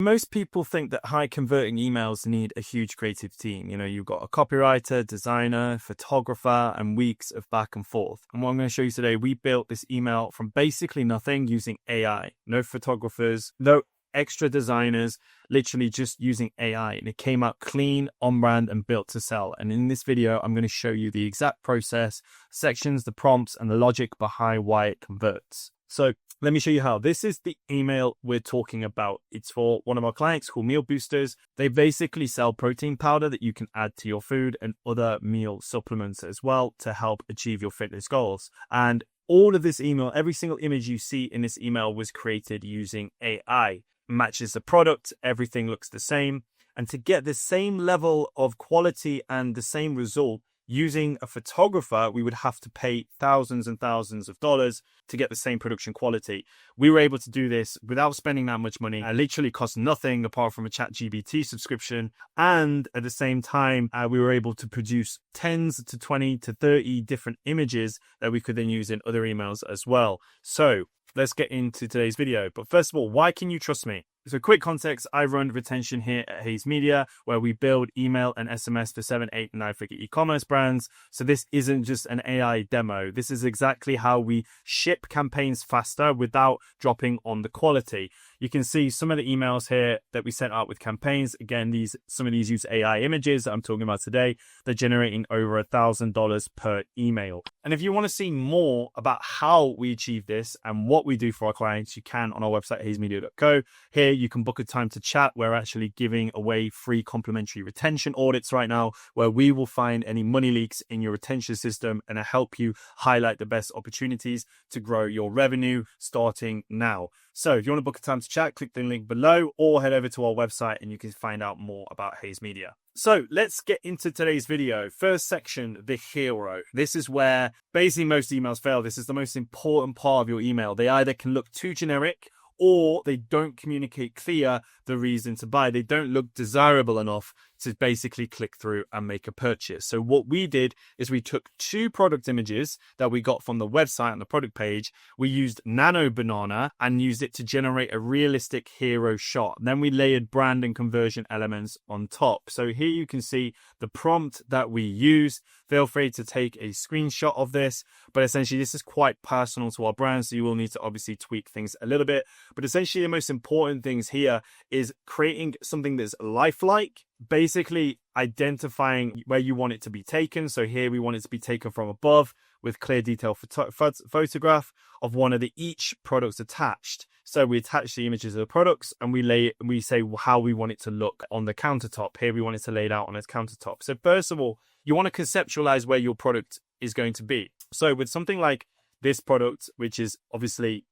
Most people think that high converting emails need a huge creative team. You've got a copywriter, designer, photographer, and weeks of back and forth. And what I'm going to show you today, we built this email from basically nothing using AI. No photographers, no extra designers, literally just using AI. And it came out clean, on brand, and built to sell. And in this video, I'm going to show you the exact process, sections, the prompts, and the logic behind why it converts. So let me show you how. This is the email we're talking about. It's for one of our clients called Meal Boosters. They basically sell protein powder that you can add to your food and other meal supplements as well to help achieve your fitness goals. And all of this email, every single image you see in this email was created using AI. Matches the product, everything looks the same. And to get the same level of quality and the same result, using a photographer, we would have to pay thousands and thousands of dollars to get the same production quality. We were able to do this without spending that much money. It literally cost nothing apart from a ChatGPT subscription. And at the same time, we were able to produce 10 to 20 to 30 different images that we could then use in other emails as well. So let's get into today's video. But first of all, why can you trust me? So quick context, I run retention here at Hayes Media, where we build email and SMS for 7, 8, and 9-figure e-commerce brands. So this isn't just an AI demo. This is exactly how we ship campaigns faster without dropping on the quality. You can see some of the emails here that we sent out with campaigns. Again, some of these use AI images that I'm talking about today. They're generating over $1,000 per email. And if you want to see more about how we achieve this and what we do for our clients, you can on our website, haysmedia.co. Here, you can book a time to chat. We're actually giving away free complimentary retention audits right now, where we will find any money leaks in your retention system and help you highlight the best opportunities to grow your revenue starting now. So if you want to book a time to chat, click the link below or head over to our website and you can find out more about Hayes Media. So let's get into today's video. First section, the hero. This is where basically most emails fail. This is the most important part of your email. They either can look too generic or they don't communicate clear the reason to buy. They don't look desirable enough to basically click through and make a purchase. So what we did is we took 2 product images that we got from the website on the product page. We used Nano Banana and used it to generate a realistic hero shot. Then we layered brand and conversion elements on top. So here you can see the prompt that we use. Feel free to take a screenshot of this, but essentially this is quite personal to our brand, so you will need to obviously tweak things a little bit. But essentially the most important things here is creating something that's lifelike, basically identifying where you want it to be taken. So here we want it to be taken from above with clear detailed photograph of one of each products attached. So we attach the images of the products and we say how we want it to look on the countertop. Here we want it to lay it out on its countertop. So first of all, you want to conceptualize where your product is going to be. So with something like this product, which is obviously,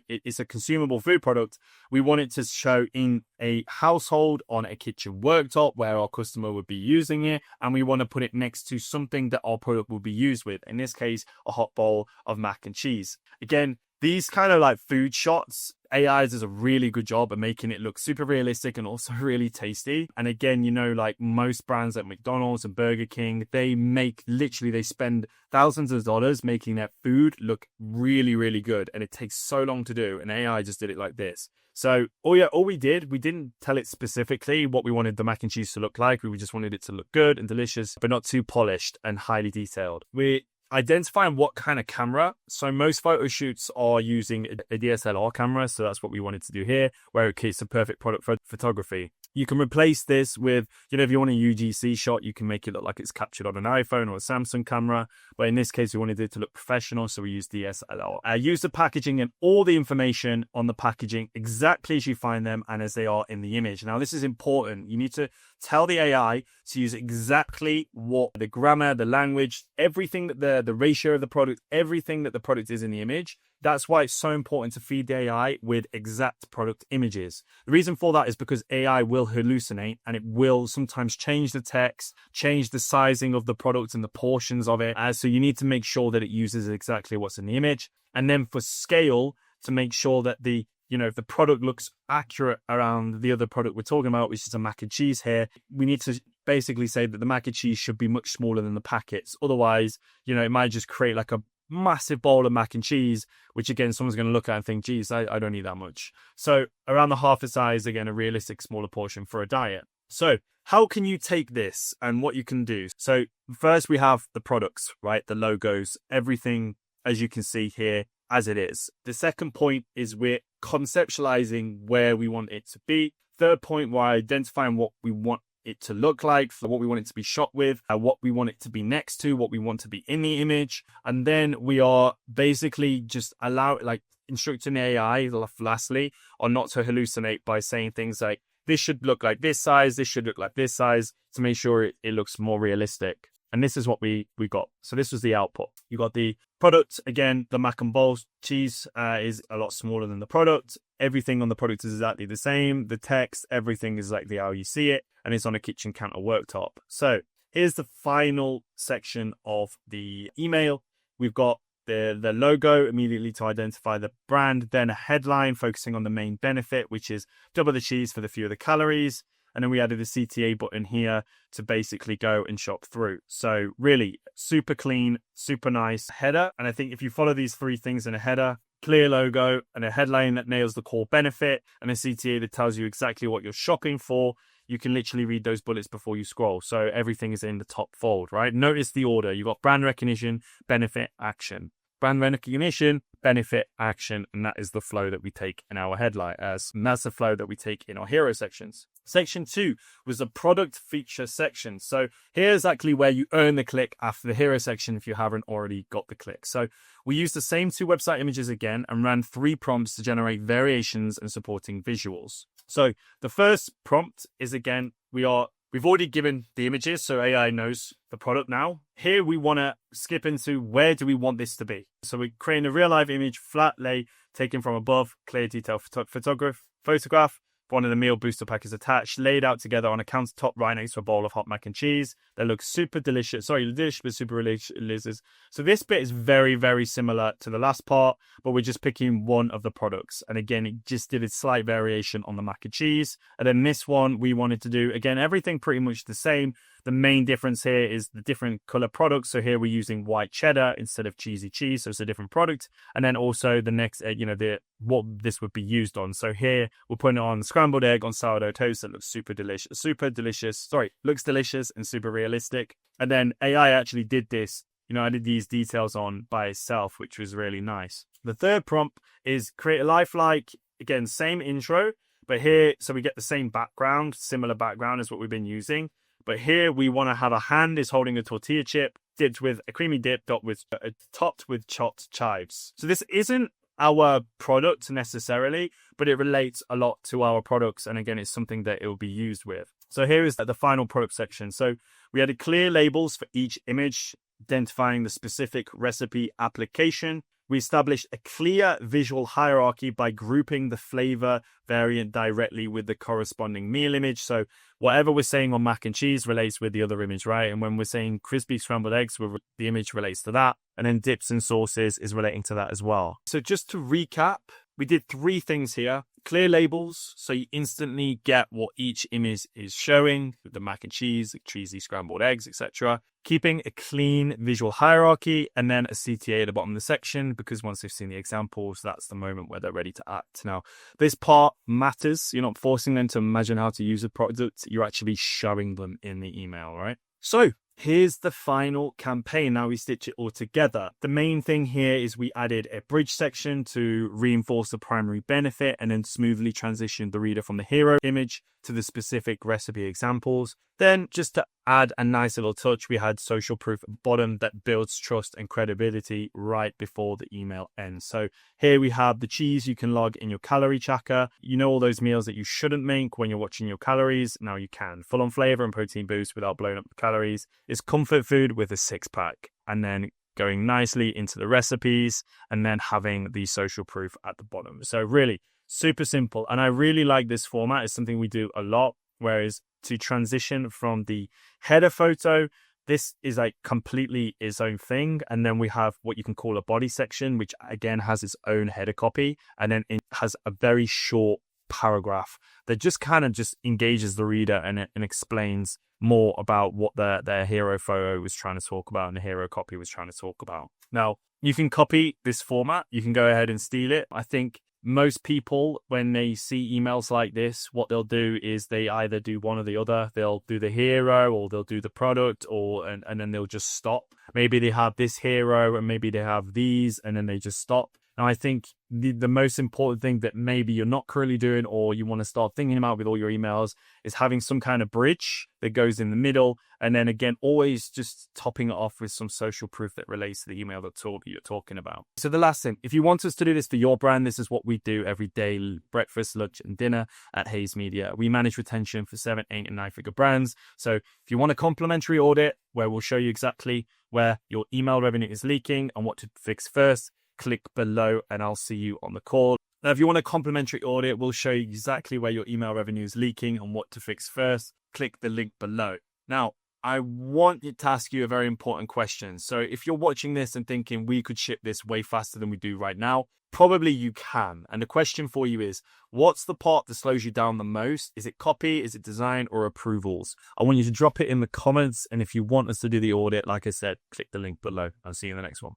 it's a consumable food product, we want it to show in a household on a kitchen worktop where our customer would be using it. And we want to put it next to something that our product will be used with. In this case, a hot bowl of mac and cheese. Again, these kind of like food shots, AI does a really good job of making it look super realistic and also really tasty. And again, like most brands like McDonald's and Burger King, they spend thousands of dollars making their food look really, really good. And it takes so long to do. And AI just did it like this. So, we didn't tell it specifically what we wanted the mac and cheese to look like. We just wanted it to look good and delicious, but not too polished and highly detailed. We identifying what kind of camera. So most photo shoots are using a DSLR camera. So that's what we wanted to do here, where it's a perfect product for photography. You can replace this with, if you want a UGC shot, you can make it look like it's captured on an iPhone or a Samsung camera. But in this case, we wanted it to look professional, so we used DSLR. Use the packaging and all the information on the packaging exactly as you find them and as they are in the image. Now, this is important. You need to tell the AI to use exactly what the grammar, the language, everything that the ratio of the product, everything that the product is in the image. That's why it's so important to feed the AI with exact product images. The reason for that is because AI will hallucinate and it will sometimes change the text, change the sizing of the product and the portions of it. So you need to make sure that it uses exactly what's in the image. And then for scale, to make sure that if the product looks accurate around the other product we're talking about, which is a mac and cheese here, we need to basically say that the mac and cheese should be much smaller than the packets. Otherwise, it might just create like a massive bowl of mac and cheese, which again, someone's going to look at and think, geez, I don't eat that much. So around the half the size, again, a realistic smaller portion for a diet. So how can you take this and what you can do? So first we have the products, right? The logos, everything, as you can see here, as it is. The second point is we're conceptualizing where we want it to be. Third point, we're identifying what we want it to look like, what we want it to be shot with, what we want it to be next to, what we want to be in the image. And then we are basically just instructing the AI, lastly, on not to hallucinate by saying things like, this should look like this size, this should look like this size, to make sure it looks more realistic. And this is what we got. So this was the output. You got the product. Again, the mac and bowl cheese is a lot smaller than the product. Everything on the product is exactly the same. The text, everything is exactly how you see it. And it's on a kitchen counter worktop. So here's the final section of the email. We've got the logo immediately to identify the brand, then a headline focusing on the main benefit, which is double the cheese for the fewer the calories. And then we added a CTA button here to basically go and shop through. So really super clean, super nice header. And I think if you follow these three things in a header, clear logo and a headline that nails the core benefit and a CTA that tells you exactly what you're shopping for, you can literally read those bullets before you scroll. So everything is in the top fold, right? Notice the order. You've got brand recognition, benefit, action. Brand recognition, benefit, action, and that is the flow that we take in our headline, and that's the flow that we take in our hero sections. Section 2 was the product feature section. So here's actually where you earn the click after the hero section if you haven't already got the click. So we used the same 2 website images again and ran 3 prompts to generate variations and supporting visuals. So the first prompt is, again, we've already given the images, so AI knows the product now. Here we want to skip into where do we want this to be. So we're creating a real live image, flat lay, taken from above, clear detail photograph. One of the meal booster pack is attached, laid out together on a countertop right next to a bowl of hot mac and cheese. They look super delicious. Sorry, delicious, but super delicious. So this bit is very, very similar to the last part, but we're just picking one of the products. And again, it just did a slight variation on the mac and cheese. And then this one, we wanted to do, again, everything pretty much the same. The main difference here is the different color products. So here we're using white cheddar instead of cheesy cheese. So it's a different product. And then also the next, what this would be used on. So here we're putting it on scrambled egg on sourdough toast that looks super delicious. Looks delicious and super realistic. And then AI actually did this, added these details on by itself, which was really nice. The third prompt is create a lifelike, again, same intro, but here, so we get the same background, similar background as what we've been using. But here we want to have a hand is holding a tortilla chip dipped with a creamy dip topped with chopped chives. So this isn't our product necessarily, but it relates a lot to our products. And again, it's something that it will be used with. So here is the final product section. So we added clear labels for each image, identifying the specific recipe application. We established a clear visual hierarchy by grouping the flavor variant directly with the corresponding meal image. So whatever we're saying on mac and cheese relates with the other image, right? And when we're saying crispy scrambled eggs, the image relates to that. And then dips and sauces is relating to that as well. So just to recap, we did 3 things here. Clear labels, so you instantly get what each image is showing, the mac and cheese, the cheesy scrambled eggs, etc. Keeping a clean visual hierarchy, and then a CTA at the bottom of the section, because once they've seen the examples, that's the moment where they're ready to act. Now, this part matters. You're not forcing them to imagine how to use a product. You're actually showing them in the email, right? So here's the final campaign. Now we stitch it all together. The main thing here is we added a bridge section to reinforce the primary benefit and then smoothly transition the reader from the hero image to the specific recipe examples. Then just to add a nice little touch, we had social proof at the bottom that builds trust and credibility right before the email ends. So here we have the cheese you can log in your calorie tracker. You know all those meals that you shouldn't make when you're watching your calories. Now you can. Full on flavor and protein boost without blowing up the calories. It's comfort food with a 6-pack. And then going nicely into the recipes and then having the social proof at the bottom. So really super simple. And I really like this format. It's something we do a lot. Whereas to transition from the header photo, this is like completely its own thing. And then we have what you can call a body section, which again has its own header copy. And then it has a very short paragraph that just kind of just engages the reader and explains more about what their hero photo was trying to talk about and the hero copy was trying to talk about. Now, you can copy this format. You can go ahead and steal it. I think most people, when they see emails like this, what they'll do is they either do one or the other. They'll do the hero or they'll do the product, and then they'll just stop. Maybe they have this hero and maybe they have these and then they just stop. Now, I think the most important thing that maybe you're not currently doing or you want to start thinking about with all your emails is having some kind of bridge that goes in the middle. And then again, always just topping it off with some social proof that relates to the email that you're talking about. So the last thing, if you want us to do this for your brand, this is what we do every day: breakfast, lunch, and dinner at Hayes Media. We manage retention for 7, 8, and 9-figure brands. So if you want a complimentary audit where we'll show you exactly where your email revenue is leaking and what to fix first, click below and I'll see you on the call. Now, if you want a complimentary audit, we'll show you exactly where your email revenue is leaking and what to fix first. Click the link below. Now, I want to ask you a very important question. So if you're watching this and thinking we could ship this way faster than we do right now, probably you can. And the question for you is, what's the part that slows you down the most? Is it copy? Is it design or approvals? I want you to drop it in the comments. And if you want us to do the audit, like I said, click the link below. I'll see you in the next one.